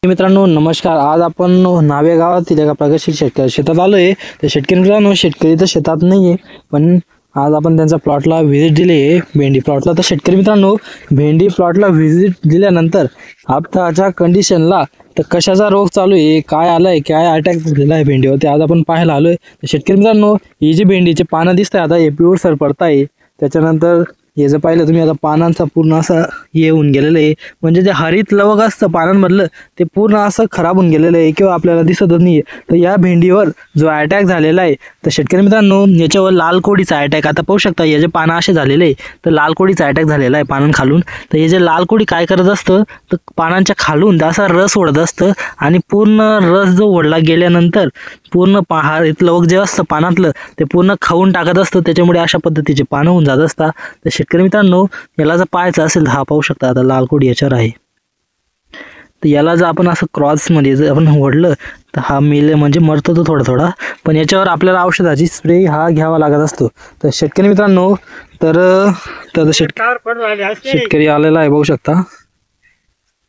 मित्रांनो नमस्कार. आज आपण नावे गावातील एका प्रगतशील शेतकरी शेतात आलोय. तर शेतकरी मित्रांनो, शेतकरी तर शेतात नाहीये, पण आज आपण त्यांच्या प्लॉटला व्हिजिट दिली आहे, भेंडी प्लॉटला. तर शेतकरी मित्रांनो, भेंडी प्लॉटला व्हिजिट दिल्यानंतर आताच्या कंडिशनला तर कशाचा रोग चालू आहे, काय आलाय, काय अटॅक झालेला आहे भेंडीवर, ते आज आपण पाहायला आलोय. तर शेतकरी मित्रांनो, ही जी भेंडीचे पानं दिसत आहे आता हे पिवळसर पडताय. त्याच्यानंतर हे जर पाहिलं तुम्ही आता पानांचा पूर्ण असं हे होऊन गेलेलं आहे, म्हणजे जे हरित लवक असतं पानांमधलं ते पूर्ण असं खराब होऊन गेलेलं आहे किंवा आपल्याला दिसतच नाही. तर या भेंडीवर जो अटॅक झालेला आहे, तर शेतकरी मित्रांनो याच्यावर लाल कोडीचा अटॅक. आता पाहू शकता हे जे पानं असे झालेले आहे, तर लाल कोडीचा अटॅक झालेला आहे पानां खालून. तर हे जे लाल कोडी काय करत असतं, तर पानांच्या खालून असा रस ओढत असतं आणि पूर्ण रस जो ओढला गेल्यानंतर पूर्ण हरित लवक जे असतं पानातलं ते पूर्ण खाऊन टाकत असतं. त्याच्यामुळे अशा पद्धतीचे पानं होऊन जात असतात. तर शेतकरी मित्रांनो, याला जर पाहायचं असेल तर हा पाहू शकता आता लाल कोडी याच्यावर आहे. तर याला जर आपण असं क्रॉसमध्ये जर आपण ओढलं तर हा मेल म्हणजे मरतो तो थोडा थोडा, पण याच्यावर आपल्याला औषधाची स्प्रे हा घ्यावा लागत असतो. तर शेतकरी मित्रांनो, तर शेतकरी आलेला आहे पाहू शकता.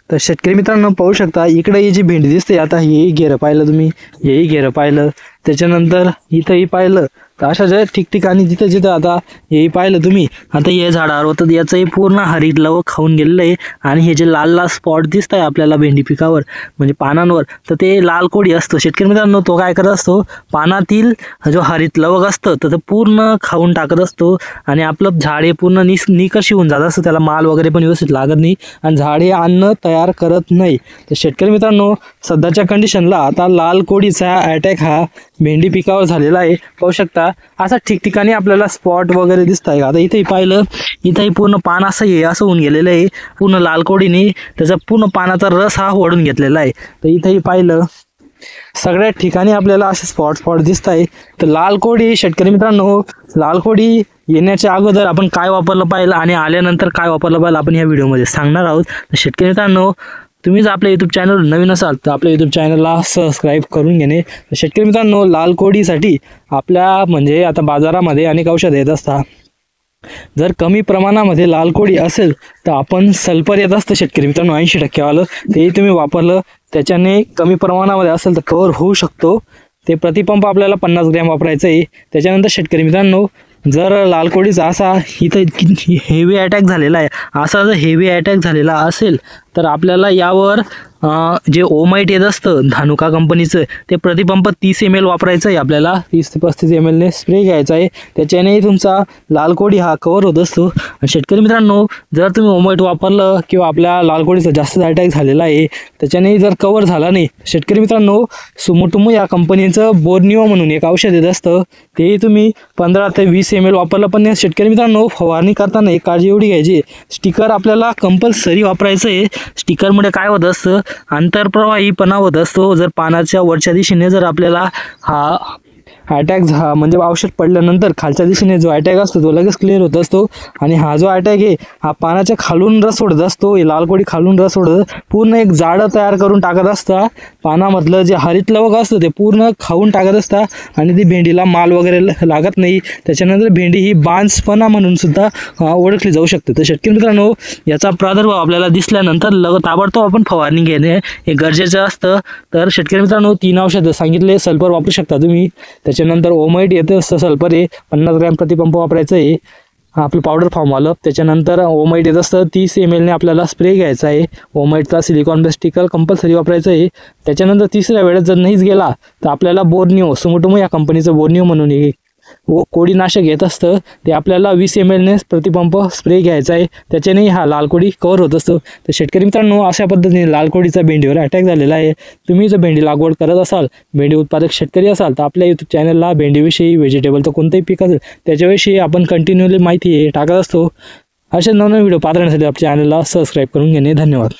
तर शेतकरी मित्रांनो पाहू शकता, इकडे ही जी भेंडी दिसते आता हेही घेरं पाहिलं तुम्ही, हेही घेरं पाहिलं, त्याच्यानंतर इथंही पाहिलं. तर अशा ज्या ठिकठिकाणी जिथं जिथं आता हेही पाहिलं तुम्ही, आता हे झाडावर होतं याचंही पूर्ण हरित लवक खाऊन गेलेलं आहे. आणि हे जे लाल लाल स्पॉट दिसत आहे आपल्याला भेंडी पिकावर म्हणजे पानांवर, तर ते लाल कोडी असतो. शेतकरी मित्रांनो, तो काय करत असतो, पानातील जो हरित लवक असतं तर ते पूर्ण खाऊन टाकत असतो आणि आपलं झाड हे पूर्ण निकशी होऊन जात असतं. त्याला माल वगैरे पण व्यवस्थित लागत नाही आणि झाड हे अन्न तयार करत नाही. तर शेतकरी मित्रांनो, सध्याच्या कंडिशनला आता लाल कोडीचा अटॅक हा भेंडी पिकावर झालेला आहे. पाहू शकता असा ठिकठिकाणी आपल्याला स्पॉट वगैरे दिसत आहे. आता इथेही पाहिलं, इथंही पूर्ण पान असं होऊन गेलेलं आहे पूर्ण लाल कोडीने, त्याचा पूर्ण पानाचा रस हा ओढून घेतलेला आहे. तर इथेही पाहिलं, सगळ्या ठिकाणी आपल्याला असे स्पॉट दिसत आहे. तर लाल कोडी शेतकरी मित्रांनो, लाल कोडी येण्याच्या अगोदर आपण काय वापरलं पाहिजे आणि आल्यानंतर काय वापरलं पाहिजे आपण या व्हिडिओमध्ये सांगणार आहोत. तर शेतकरी मित्रांनो, तुम्ही जर आपल्या यूट्यूब चॅनल नवीन असाल तर आपल्या यूट्यूब चॅनलला सबस्क्राईब करून घेणे. तर शेतकरी मित्रांनो, लाल कोडीसाठी आपल्या म्हणजे आता बाजारामध्ये अनेक औषधं येत असतात. जर कमी प्रमाणामध्ये लाल कोडी असेल तर आपण सल्फर येत असतं शेतकरी मित्रांनो 80% तेही तुम्ही वापरलं, त्याच्याने कमी प्रमाणामध्ये असेल तर कव्हर होऊ शकतो. ते प्रतिपंप आपल्याला 50 ग्रॅम वापरायचं आहे. त्याच्यानंतर शेतकरी मित्रांनो, जर लाल कोडीचा असा इथं हेवी अटॅक झालेला आहे, असा जर हेवी अटॅक झालेला असेल तर आपल्याला यावर जे ओमाइट येत असतं धानुका कंपनीचं, ते प्रतिपंप 30 ml वापरायचं आहे. आपल्याला 30 ते 35 ml स्प्रे घ्यायचा आहे. त्याच्याने तुमचा लाल कोडी हा कव्हर होत असतो. शेतकरी मित्रांनो, जर तुम्ही ओमाइट वापरलं किंवा आपल्या लाल कोडीचा जास्त अटॅक झालेला आहे त्याच्याने जर कव्हर झाला नाही, शेतकरी मित्रांनो सुमोटोमो या कंपनीचं बोर्निओ म्हणून एक औषध येत असतं, तेही तुम्ही 15 ते 20 ml वापरलं. पण शेतकरी मित्रांनो, फवारणी करताना एक काळजी एवढी घ्यायची, स्टिकर आपल्याला कंपल्सरी वापरायचं आहे. स्टिकरमुळे काय होत असतं, आंतरप्रवाहीपणा होत असतो. जर पानाच्या वरच्या दिशेने जर आपल्याला हा अटॅक म्हणजे औषध पडल्यानंतर खालच्या दिशेने जो अटॅक असतो तो लगेच क्लिअर होत असतो. आणि हा जो अटॅक आहे हा पानाच्या खालून रस सोडत असतो. हे लाल कोडी खालून रस सोडत पूर्ण एक जाडं तयार करून टाकत असता. पानामधलं जे हरित लवक असतं ते पूर्ण खाऊन टाकत असतात आणि ती भेंडीला माल वगैरे लागत नाही. त्याच्यानंतर भेंडी ही बांझपणा म्हणून सुद्धा ओळखली जाऊ शकते. तर शेतकरी मित्रांनो, याचा प्रादुर्भाव आपल्याला दिसल्यानंतर ताबडतोब आपण फवारणी घेणे हे गरजेचं असतं. तर शेतकरी मित्रांनो, 3 औषधं सांगितले. सल्फर वापरू शकता तुम्ही, त्याच्यानंतर ओमाइट येतं सल्फर आहे 50 ग्रॅम प्रतिपंप वापरायचं आहे आपलं पावडर फॉर्म आलं. त्याच्यानंतर ओमाइट येत असतं 30 ml ने आपल्याला स्प्रे घ्यायचा आहे. ओमाइटचा सिलिकॉन बेस स्टिकर कंपल्सरी वापरायचं आहे. त्याच्यानंतर तिसऱ्या वेळेस जर नाहीच गेला तर आपल्याला बोर्निओ, सुमोटोमो या कंपनीचं बोर्निओ म्हणून एक कोडीनाशक येत असतं, ते आपल्याला 20 ml ने प्रतिपंप स्प्रे घ्यायचा आहे. त्याच्यानेही हा लाल कोडी कव्हर होत असतो. तर शेतकरी मित्रांनो, अशा पद्धतीने लाल कोडीचा भेंडीवर अटॅक झालेला आहे. तुम्ही जर भेंडी लागवड करत असाल, भेंडी उत्पादक शेतकरी असाल, तर आपल्या यूट्यूब चॅनलला भेंडीविषयी, व्हेजिटेबलचं कोणतंही पीक असेल त्याच्याविषयी आपण कंटिन्युअली माहिती टाकत असतो. अशा नवनवीन व्हिडिओ पाहण्यासाठी आपल्या चॅनलला सबस्क्राईब करून घेणे. धन्यवाद.